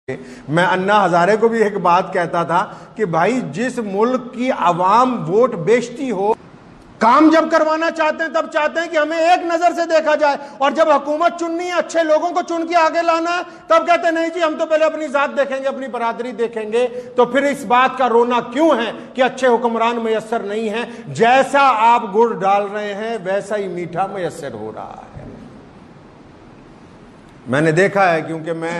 میں انا ہزارے کو بھی ایک بات کہتا تھا کہ بھائی جس ملک کی عوام ووٹ بیچتی ہو، کام جب کروانا چاہتے ہیں تب چاہتے ہیں کہ ہمیں ایک نظر سے دیکھا جائے، اور جب حکومت چننی ہے، اچھے لوگوں کو چن کے آگے لانا ہے، تب کہتے ہیں نہیں جی ہم تو پہلے اپنی ذات دیکھیں گے، اپنی برادری دیکھیں گے۔ تو پھر اس بات کا رونا کیوں ہے کہ اچھے حکمران میسر نہیں ہیں؟ جیسا آپ گڑ ڈال رہے ہیں ویسا ہی میٹھا میسر ہو رہا ہے۔ میں نے دیکھا ہے، کیونکہ میں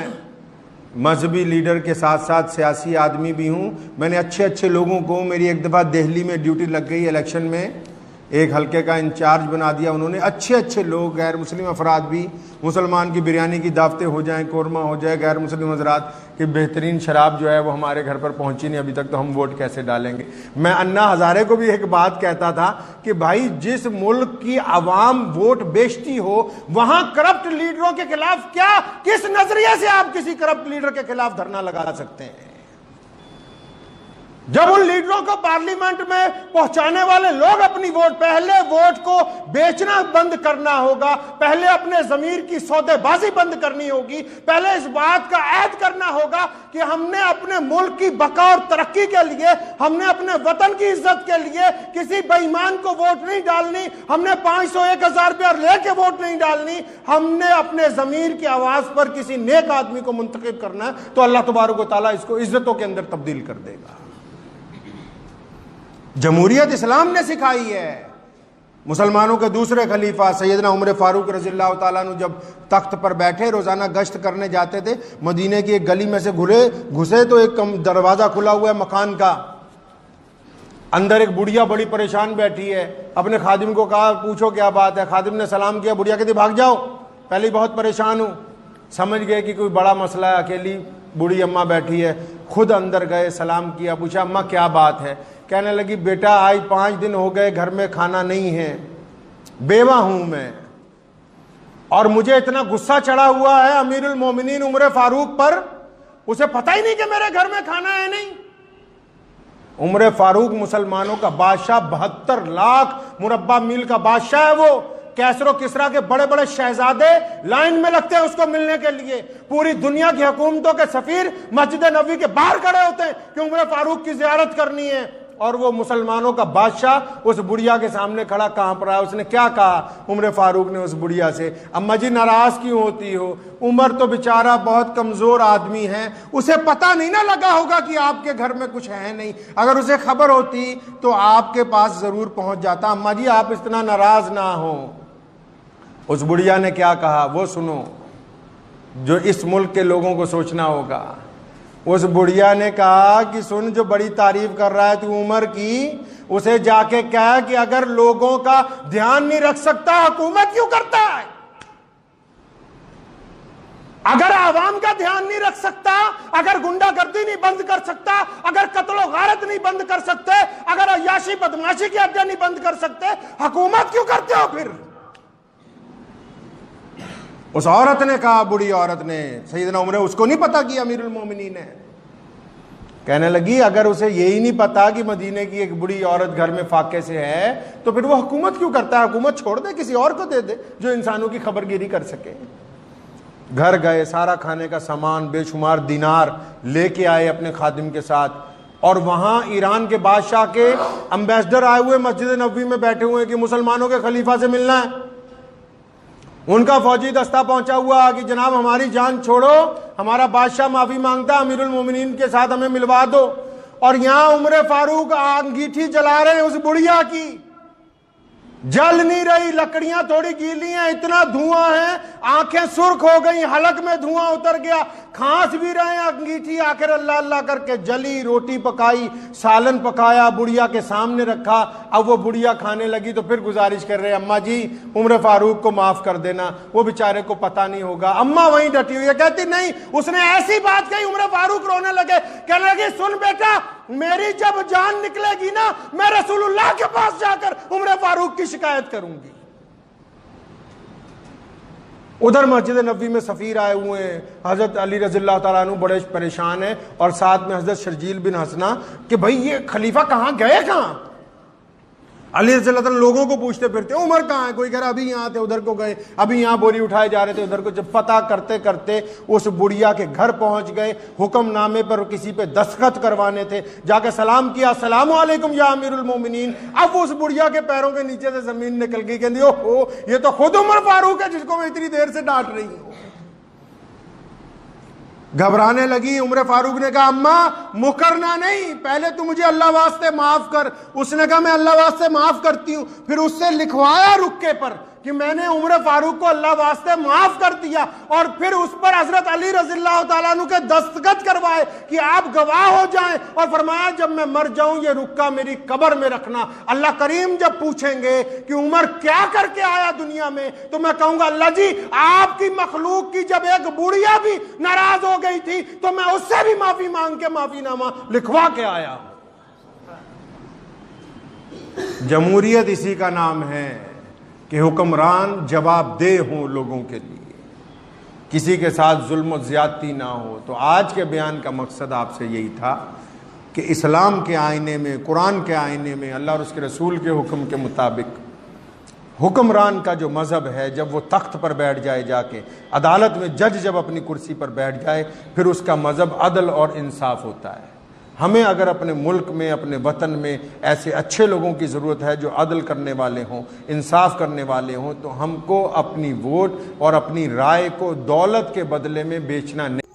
مذہبی لیڈر کے ساتھ ساتھ سیاسی آدمی بھی ہوں۔ میں نے اچھے لوگوں کو، میری ایک دفعہ دہلی میں ڈیوٹی لگ گئی الیکشن میں، ایک حلقے کا انچارج بنا دیا انہوں نے۔ اچھے لوگ، غیر مسلم افراد بھی، مسلمان کی بریانی کی دعوتیں ہو جائیں، قورمہ ہو جائے، غیر مسلم حضرات کہ بہترین شراب جو ہے وہ ہمارے گھر پر پہنچی نہیں ابھی تک، تو ہم ووٹ کیسے ڈالیں گے؟ میں انا ہزارے کو بھی ایک بات کہتا تھا کہ بھائی جس ملک کی عوام ووٹ بیچتی ہو، وہاں کرپٹ لیڈروں کے خلاف کس نظریے سے آپ کسی کرپٹ لیڈر کے خلاف دھرنا لگا سکتے ہیں؟ جب ان لیڈروں کو پارلیمنٹ میں پہنچانے والے لوگ اپنی پہلے ووٹ کو بیچنا بند کرنا ہوگا، پہلے اپنے ضمیر کی سودے بازی بند کرنی ہوگی، پہلے اس بات کا عہد کرنا ہوگا کہ ہم نے اپنے ملک کی بقا اور ترقی کے لیے، ہم نے اپنے وطن کی عزت کے لیے کسی بے ایمان کو ووٹ نہیں ڈالنی، ہم نے 500 1000 روپیہ لے کے ووٹ نہیں ڈالنی، ہم نے اپنے ضمیر کی آواز پر کسی نیک آدمی کو منتخب کرنا ہے، تو اللہ تبارک و تعالیٰ اس کو عزتوں کے اندر تبدیل کر دے گا۔ جمہوریت اسلام نے سکھائی ہے۔ مسلمانوں کے دوسرے خلیفہ سیدنا عمر فاروق رضی اللہ تعالیٰ عنہ جب تخت پر بیٹھے، روزانہ گشت کرنے جاتے تھے، مدینے کی ایک گلی میں سے گھسے تو ایک دروازہ کھلا ہوا ہے مکان کا، اندر ایک بڑھیا بڑی پریشان بیٹھی ہے۔ اپنے خادم کو کہا پوچھو کیا بات ہے؟ خادم نے سلام کیا، بڑھیا کہتی بھاگ جاؤ، پہلے بہت پریشان ہوں۔ سمجھ گئے کہ کوئی بڑا مسئلہ ہے، اکیلی بوڑھی اماں بیٹھی ہے، خود اندر گئے، سلام کیا، پوچھا اماں کیا بات ہے؟ کہنے لگی بیٹا آج 5 دن ہو گئے گھر میں کھانا نہیں ہے، بیوہ ہوں میں، اور مجھے اتنا غصہ چڑھا ہوا ہے امیر المومنین عمر فاروق پر، اسے پتہ ہی نہیں کہ میرے گھر میں کھانا ہے نہیں۔ عمر فاروق مسلمانوں کا بادشاہ، 72 لاکھ مربع میل کا بادشاہ ہے وہ، کیسر و کسرا کے بڑے بڑے شہزادے لائن میں لگتے ہیں اس کو ملنے کے لیے، پوری دنیا کی حکومتوں کے سفیر مسجد نبوی کے باہر کھڑے ہوتے ہیں کہ عمر فاروق کی زیارت کرنی ہے، اور وہ مسلمانوں کا بادشاہ اس بڑھیا کے سامنے کھڑا کہاں پر ہے؟ اس نے کیا کہا عمر فاروق نے اس بڑھیا سے؟ اماں جی ناراض کیوں ہوتی ہو؟ عمر تو بیچارہ بہت کمزور آدمی ہے، اسے پتہ نہیں نہ لگا ہوگا کہ آپ کے گھر میں کچھ ہے نہیں، اگر اسے خبر ہوتی تو آپ کے پاس ضرور پہنچ جاتا۔ اماں جی آپ اتنا ناراض نہ ہوں۔ اس بڑھیا نے کیا کہا وہ سنو، جو اس ملک کے لوگوں کو سوچنا ہوگا۔ اس بڑھیا نے کہا کہ سن، جو بڑی تعریف کر رہا ہے تو عمر کی، اسے جا کے کہا کہ اگر لوگوں کا دھیان نہیں رکھ سکتا حکومت کیوں کرتا ہے؟ اگر عوام کا دھیان نہیں رکھ سکتا، اگر گنڈا گردی نہیں بند کر سکتا، اگر قتل و غارت نہیں بند کر سکتے، اگر عیاشی بدماشی کی اڈے نہیں بند کر سکتے، حکومت کیوں کرتے ہو پھر؟ اس عورت نے کہا، بڑی عورت نے، سیدنا عمر اس کو نہیں پتا کہ امیر المومنین ہے۔ کہنے لگی اگر اسے یہی نہیں پتا کہ مدینے کی ایک بڑی عورت گھر میں فاقے سے ہے تو پھر وہ حکومت کیوں کرتا ہے؟ حکومت چھوڑ دے، کسی اور کو دے دے جو انسانوں کی خبر گیری کر سکے۔ گھر گئے، سارا کھانے کا سامان، بے شمار دینار لے کے آئے اپنے خادم کے ساتھ، اور وہاں ایران کے بادشاہ کے امبیسڈر آئے ہوئے مسجد نبوی میں بیٹھے ہوئے کہ مسلمانوں کے خلیفہ سے ملنا ہے۔ ان کا فوجی دستہ پہنچا ہوا کہ جناب ہماری جان چھوڑو، ہمارا بادشاہ معافی مانگتا، امیر المومنین کے ساتھ ہمیں ملوا دو۔ اور یہاں عمر فاروق انگیٹھی جلا رہے ہیں اس بڑھیا کی، جل نہیں رہی، لکڑیاں تھوڑی گیلی ہیں، اتنا دھواں ہے، آنکھیں سرخ ہو گئی، حلق میں دھواں اتر گیا، کھانس بھی رہے ہیں، انگیٹھی آخر اللہ اللہ کر کے جلی، روٹی پکائی، سالن پکایا، بڑھیا کے سامنے رکھا۔ اب وہ بڑھیا کھانے لگی تو پھر گزارش کر رہے اماں جی عمر فاروق کو معاف کر دینا، وہ بیچارے کو پتہ نہیں ہوگا۔ اماں وہیں ڈٹی ہوئی ہے، کہتی نہیں، اس نے ایسی بات کہی، عمر فاروق رونے لگے، کہنے لگے سن بیٹا، میری جب جان نکلے گی نا، میں رسول اللہ کے پاس جا کر عمر فاروق کی شکایت کروں گی۔ ادھر مسجد نبوی میں سفیر آئے ہوئے ہیں، حضرت علی رضی اللہ تعالیٰ عنہ بڑے پریشان ہیں، اور ساتھ میں حضرت شرجیل بن حسنہ کہ بھئی یہ خلیفہ کہاں گئے کہاں؟ علی رضی اللہ عنہ لوگوں کو پوچھتے پھرتے عمر کہاں ہے، کوئی کہہ رہا ابھی یہاں تھے ادھر کو گئے، ابھی یہاں بوری اٹھائے جا رہے تھے ادھر کو. جب فتح کرتے کرتے اس بڑھیا کے گھر پہنچ گئے، حکم نامے پر کسی پہ دستخط کروانے تھے، جا کے سلام کیا، السلام علیکم یا امیر المومنین. اب اس بڑھیا کے پیروں کے نیچے سے زمین نکل گئی، کہندی اوہو یہ تو خود عمر فاروق ہے جس کو میں اتنی دیر سے ڈانٹ رہی ہوں. گھبرانے لگی. عمر فاروق نے کہا اماں مکرنا نہیں، پہلے تو مجھے اللہ واسطے معاف کر. اس نے کہا میں اللہ واسطے معاف کرتی ہوں. پھر اس سے لکھوایا رکے پر کہ میں نے عمر فاروق کو اللہ واسطے معاف کر دیا، اور پھر اس پر حضرت علی رضی اللہ تعالیٰ عنہ کے دستخط کروائے کہ آپ گواہ ہو جائیں، اور فرمایا جب میں مر جاؤں یہ رکا میری قبر میں رکھنا. اللہ کریم جب پوچھیں گے کہ عمر کیا کر کے آیا دنیا میں، تو میں کہوں گا اللہ جی آپ کی مخلوق کی جب ایک بوڑھیا بھی ناراض ہو گئی تھی تو میں اس سے بھی معافی مانگ کے معافی نامہ لکھوا کے آیا. جمہوریت اسی کا نام ہے کہ حکمران جواب دہ ہوں لوگوں کے لیے، کسی کے ساتھ ظلم و زیادتی نہ ہو. تو آج کے بیان کا مقصد آپ سے یہی تھا کہ اسلام کے آئینے میں، قرآن کے آئینے میں، اللہ اور اس کے رسول کے حکم کے مطابق حکمران کا جو مذہب ہے، جب وہ تخت پر بیٹھ جائے، جا کے عدالت میں جج جب اپنی کرسی پر بیٹھ جائے، پھر اس کا مذہب عدل اور انصاف ہوتا ہے. ہمیں اگر اپنے ملک میں، اپنے وطن میں ایسے اچھے لوگوں کی ضرورت ہے جو عدل کرنے والے ہوں، انصاف کرنے والے ہوں، تو ہم کو اپنی ووٹ اور اپنی رائے کو دولت کے بدلے میں بیچنا نہیں.